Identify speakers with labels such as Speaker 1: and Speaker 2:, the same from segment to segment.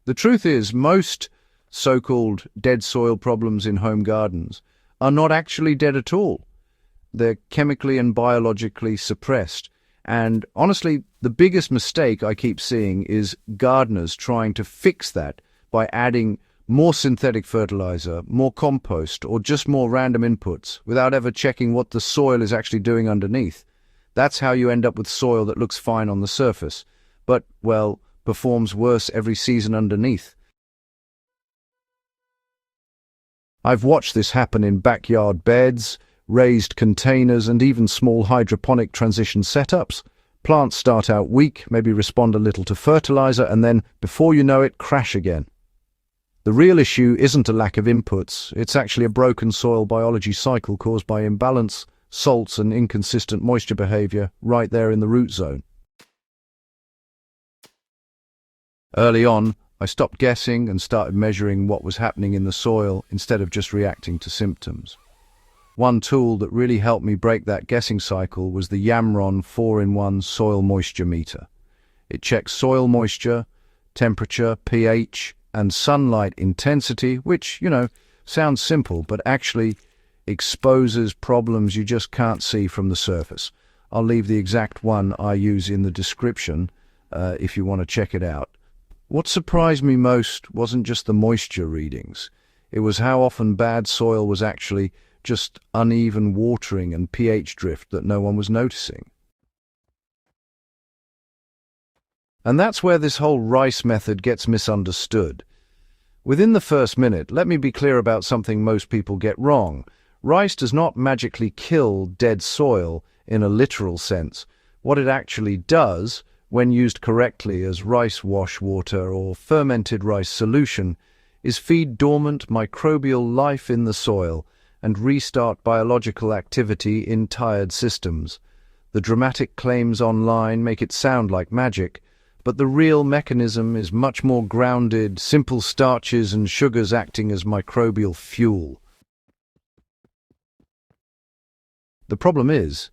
Speaker 1: The truth is, most so-called dead soil problems in home gardens are not actually dead at all. They're chemically and biologically suppressed. And honestly, the biggest mistake I keep seeing is gardeners trying to fix that by adding more synthetic fertilizer, more compost, or just more random inputs without ever checking what the soil is actually doing underneath. That's how you end up with soil that looks fine on the surface, but, well, performs worse every season underneath. I've watched this happen in backyard beds, raised containers, and even small hydroponic transition setups. Plants start out weak, maybe respond a little to fertilizer, and then, before you know it, crash again. The real issue isn't a lack of inputs, it's actually a broken soil biology cycle caused by imbalance, salts, and inconsistent moisture behavior right there in the root zone. Early on, I stopped guessing and started measuring what was happening in the soil instead of just reacting to symptoms. One tool that really helped me break that guessing cycle was the YAMRON 4-in-1 soil moisture meter. It checks soil moisture, temperature, pH, and sunlight intensity, which, sounds simple, but actually exposes problems you just can't see from the surface. I'll leave the exact one I use in the description if you want to check it out. What surprised me most wasn't just the moisture readings. It was how often bad soil was actually just uneven watering and pH drift that no one was noticing. And that's where this whole rice method gets misunderstood. Within the first minute, let me be clear about something most people get wrong. Rice does not magically kill dead soil in a literal sense. What it actually does, when used correctly as rice wash water or fermented rice solution, is feed dormant microbial life in the soil and restart biological activity in tired systems. The dramatic claims online make it sound like magic, but the real mechanism is much more grounded, simple starches and sugars acting as microbial fuel. The problem is,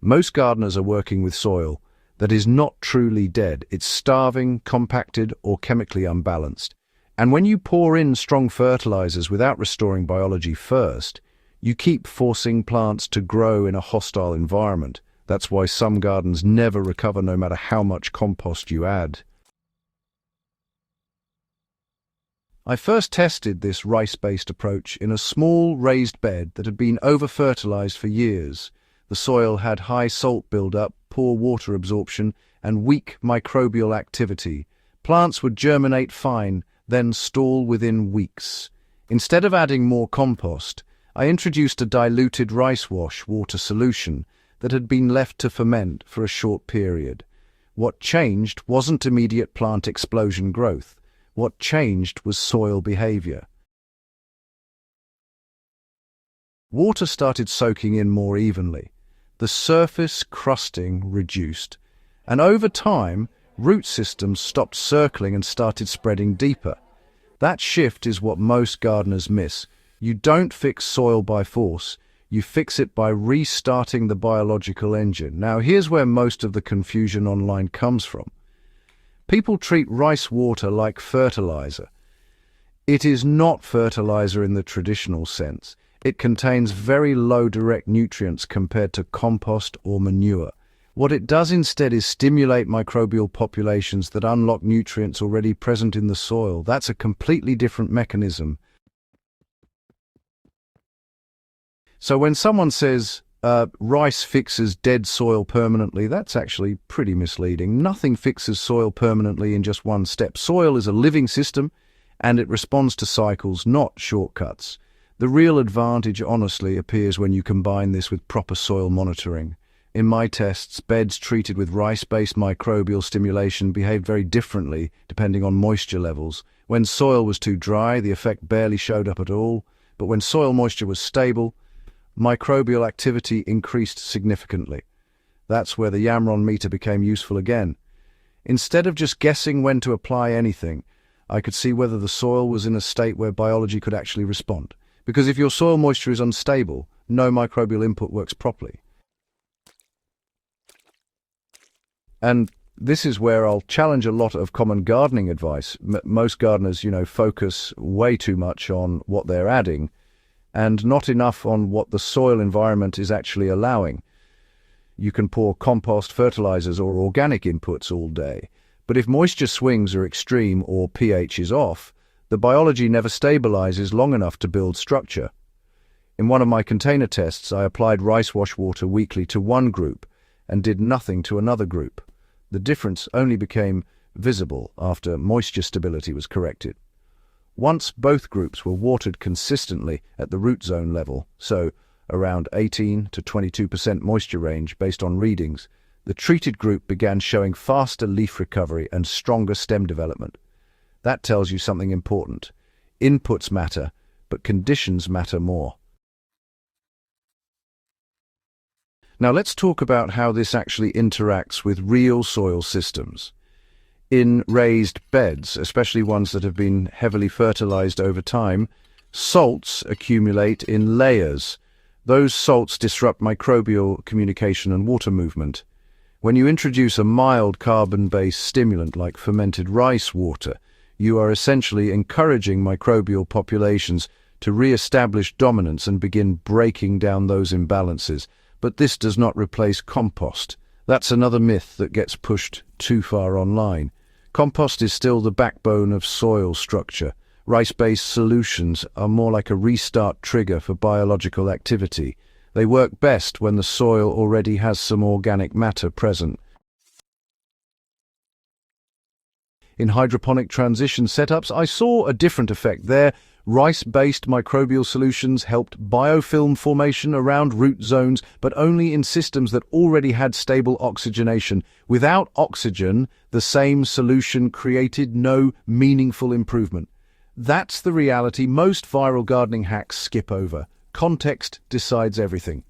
Speaker 1: most gardeners are working with soil that is not truly dead. It's starving, compacted, or chemically unbalanced. And when you pour in strong fertilizers without restoring biology first, you keep forcing plants to grow in a hostile environment. That's why some gardens never recover no matter how much compost you add. I first tested this rice-based approach in a small raised bed that had been over-fertilized for years. The soil had high salt buildup, poor water absorption, and weak microbial activity. Plants would germinate fine, then stall within weeks. Instead of adding more compost, I introduced a diluted rice wash water solution that had been left to ferment for a short period. What changed wasn't immediate plant explosion growth. What changed was soil behavior. Water started soaking in more evenly. The surface crusting reduced, and over time, root systems stopped circling and started spreading deeper. That shift is what most gardeners miss. You don't fix soil by force, you fix it by restarting the biological engine. Now, here's where most of the confusion online comes from. People treat rice water like fertilizer. It is not fertilizer in the traditional sense. It contains very low direct nutrients compared to compost or manure. What it does instead is stimulate microbial populations that unlock nutrients already present in the soil. That's a completely different mechanism. So when someone says, rice fixes dead soil permanently, that's actually pretty misleading. Nothing fixes soil permanently in just one step. Soil is a living system, and it responds to cycles, not shortcuts. The real advantage, honestly, appears when you combine this with proper soil monitoring. In my tests, beds treated with rice-based microbial stimulation behaved very differently depending on moisture levels. When soil was too dry, the effect barely showed up at all, but when soil moisture was stable, microbial activity increased significantly. That's where the YAMRON meter became useful again. Instead of just guessing when to apply anything, I could see whether the soil was in a state where biology could actually respond. Because if your soil moisture is unstable, no microbial input works properly. And this is where I'll challenge a lot of common gardening advice. Most gardeners, focus way too much on what they're adding and not enough on what the soil environment is actually allowing. You can pour compost, fertilizers, or organic inputs all day, but if moisture swings are extreme or pH is off, the biology never stabilizes long enough to build structure. In one of my container tests, I applied rice wash water weekly to one group and did nothing to another group. The difference only became visible after moisture stability was corrected. Once both groups were watered consistently at the root zone level, so around 18 to 22% moisture range based on readings, the treated group began showing faster leaf recovery and stronger stem development. That tells you something important. Inputs matter, but conditions matter more. Now let's talk about how this actually interacts with real soil systems. In raised beds, especially ones that have been heavily fertilized over time, salts accumulate in layers. Those salts disrupt microbial communication and water movement. When you introduce a mild carbon-based stimulant like fermented rice water, you are essentially encouraging microbial populations to re-establish dominance and begin breaking down those imbalances. But this does not replace compost. That's another myth that gets pushed too far online. Compost is still the backbone of soil structure. Rice-based solutions are more like a restart trigger for biological activity. They work best when the soil already has some organic matter present. In hydroponic transition setups, I saw a different effect there. Rice-based microbial solutions helped biofilm formation around root zones, but only in systems that already had stable oxygenation. Without oxygen, the same solution created no meaningful improvement. That's the reality most viral gardening hacks skip over. Context decides everything.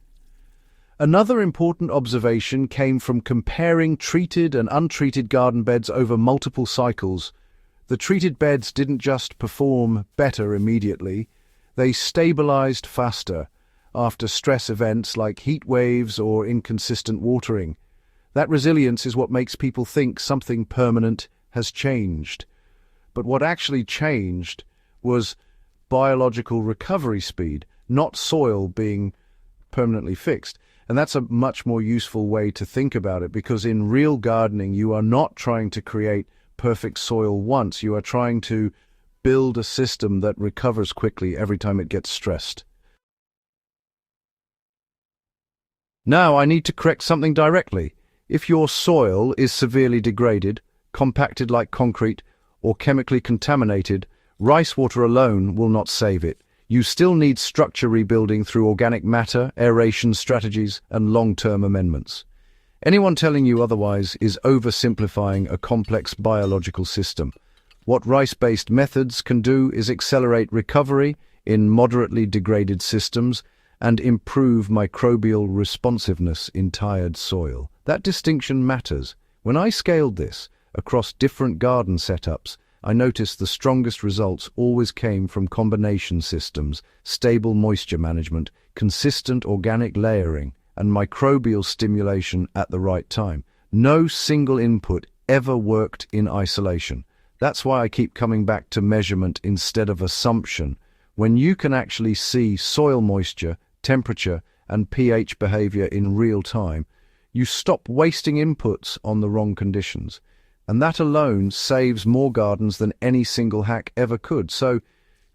Speaker 1: Another important observation came from comparing treated and untreated garden beds over multiple cycles. The treated beds didn't just perform better immediately, they stabilized faster after stress events like heat waves or inconsistent watering. That resilience is what makes people think something permanent has changed. But what actually changed was biological recovery speed, not soil being permanently fixed. And that's a much more useful way to think about it, because in real gardening, you are not trying to create perfect soil once. You are trying to build a system that recovers quickly every time it gets stressed. Now I need to correct something directly. If your soil is severely degraded, compacted like concrete, or chemically contaminated, rice water alone will not save it. You still need structure rebuilding through organic matter, aeration strategies, and long-term amendments. Anyone telling you otherwise is oversimplifying a complex biological system. What rice-based methods can do is accelerate recovery in moderately degraded systems and improve microbial responsiveness in tired soil. That distinction matters. When I scaled this across different garden setups, I noticed the strongest results always came from combination systems, stable moisture management, consistent organic layering, and microbial stimulation at the right time. No single input ever worked in isolation. That's why I keep coming back to measurement instead of assumption. When you can actually see soil moisture, temperature, and pH behavior in real time, you stop wasting inputs on the wrong conditions. And that alone saves more gardens than any single hack ever could. So,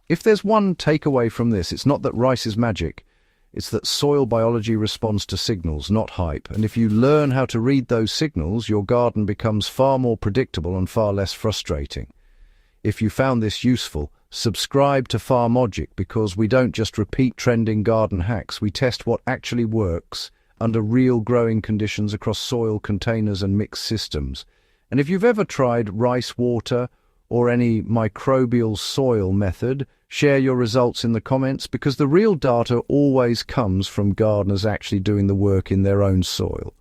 Speaker 1: if there's one takeaway from this, it's not that rice is magic. It's that soil biology responds to signals, not hype. And if you learn how to read those signals, your garden becomes far more predictable and far less frustrating. If you found this useful, subscribe to FarmLogic, because we don't just repeat trending garden hacks, we test what actually works under real growing conditions across soil containers and mixed systems. And if you've ever tried rice water or any microbial soil method, share your results in the comments, because the real data always comes from gardeners actually doing the work in their own soil.